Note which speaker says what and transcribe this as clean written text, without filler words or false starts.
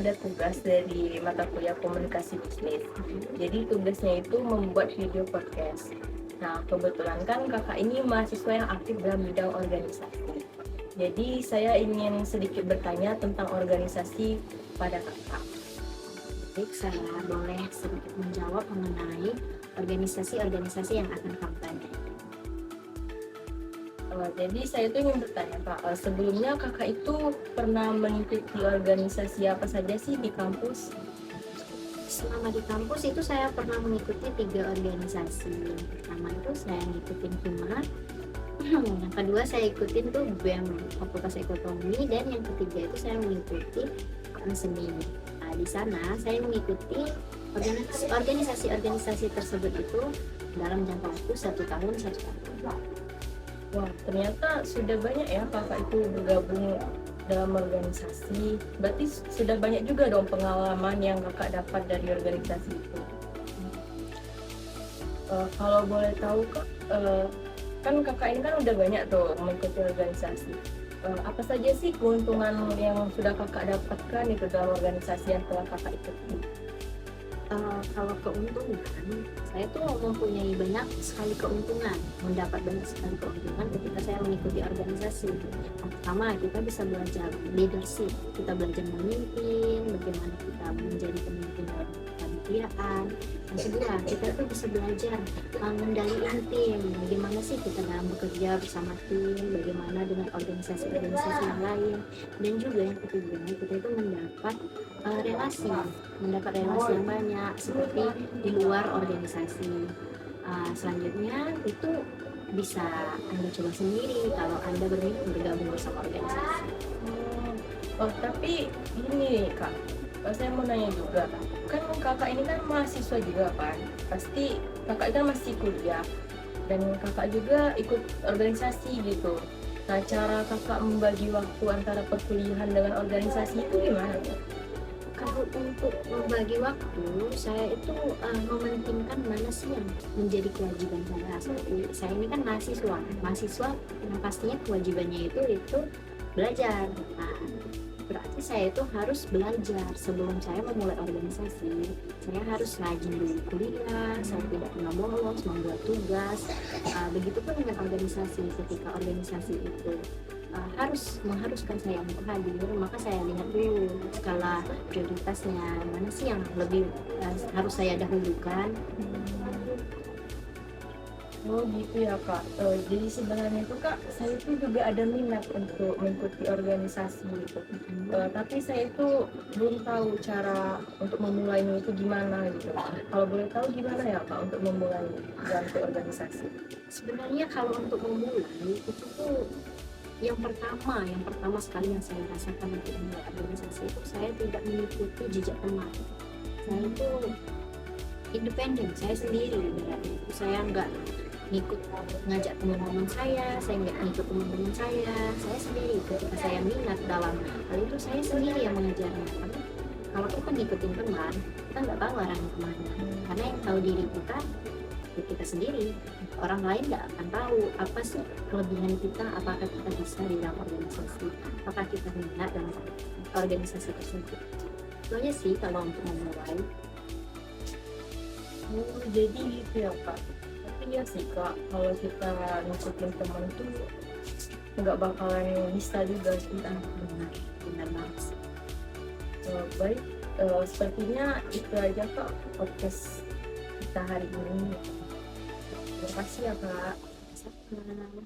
Speaker 1: ada tugas dari mata kuliah komunikasi bisnis. Jadi tugasnya itu membuat video podcast. Nah, kebetulan kan kakak ini mahasiswa yang aktif dalam bidang organisasi. Jadi saya ingin sedikit bertanya tentang organisasi pada kakak.
Speaker 2: Baik, saya boleh sedikit menjawab mengenai organisasi-organisasi yang akan kamu tanya.
Speaker 1: Jadi saya itu ingin bertanya Kak, sebelumnya kakak itu pernah mengikuti organisasi apa saja sih di kampus?
Speaker 2: Selama di kampus itu saya pernah mengikuti 3 organisasi. Yang pertama itu saya ngikutin Hima, yang kedua saya ikutin tuh BEM Fakultas Ekonomi, dan yang ketiga itu saya mengikuti seni. Nah, di sana saya mengikuti organisasi-organisasi tersebut itu dalam jangka waktu 1 tahun 1 tahun.
Speaker 1: Wah, ternyata sudah banyak ya kakak itu bergabung dalam organisasi. Berarti sudah banyak juga dong pengalaman yang kakak dapat dari organisasi itu. Kalau boleh tahu Kak, kan kakak ini kan udah banyak tuh mengikuti organisasi. Apa saja sih keuntungan yang sudah kakak dapatkan itu dalam organisasi yang telah kakak ikuti?
Speaker 2: Kalau keuntungan, saya tuh mempunyai banyak sekali keuntungan, mendapat banyak sekali keuntungan ketika saya mengikuti organisasi. Yang pertama, kita bisa belajar leadership, kita belajar memimpin, bagaimana kita menjadi pemimpin dalam kepanitiaan. Yang kedua, kita tuh bisa belajar mengendalikan tim, bagaimana sih kita dalam bekerja bersama tim, bagaimana dengan organisasi-organisasi yang lain. Dan juga yang ketiga, kita itu mendapat relasi yang banyak seperti di luar organisasi. Selanjutnya itu bisa Anda coba sendiri kalau Anda berminat bergabung bersama organisasi.
Speaker 1: Tapi ini Kak, saya mau nanya juga, kan kakak ini kan mahasiswa juga kan, pasti kakak kan masih kuliah dan kakak juga ikut organisasi gitu. Nah, cara kakak membagi waktu antara perkuliahan dengan organisasi itu gimana?
Speaker 2: Kalau untuk membagi waktu, saya itu mementingkan mana sih yang menjadi kewajiban saya. Seperti saya ini kan mahasiswa yang pastinya kewajibannya itu belajar. Nah, berarti saya itu harus belajar sebelum saya memulai organisasi. Saya harus rajin dulu kuliah, saya tidak pernah bolos, membuat tugas. Begitupun dengan organisasi. Ketika organisasi itu mengharuskan saya untuk hadir, maka saya lihat dulu skala prioritasnya, mana sih yang lebih harus saya dahulukan.
Speaker 1: Oh gitu ya Kak. Jadi sebenarnya itu Kak, saya itu juga ada minat untuk mengikuti organisasi gitu. Tapi saya itu belum tahu cara untuk memulainya itu gimana gitu. Kalau boleh tahu gimana ya Kak untuk memulai dalam organisasi?
Speaker 2: Sebenarnya kalau untuk memulai itu tuh yang pertama sekali yang saya rasakan untuk memulai organisasi itu, saya tidak mengikuti jejak teman. Saya itu independen, saya sendiri berarti itu. Saya nggak ngajak teman-teman saya nggak ngikut teman-teman saya sendiri. Ketika saya minat dalam hal itu, saya sendiri yang mengejarnya. Karena kalau kita ngikutin teman, kita nggak tahu arahnya kemana. Karena yang tahu diri kita ya kita sendiri. Orang lain nggak akan tahu apa sih kelebihan kita, apakah kita bisa di dalam organisasi, apakah kita minat dalam organisasi tersebut. Itu aja sih kalau untuk memulai.
Speaker 1: Oh jadi gitu ya Kak. Tapi ya sih Kak, kalau kita ngikutin teman tuh nggak bakalan bisa juga sih.
Speaker 2: Benar banget.
Speaker 1: Baik, sepertinya itu aja Kak podcast kita hari ini. Terima kasih ya Kak.
Speaker 2: Sama.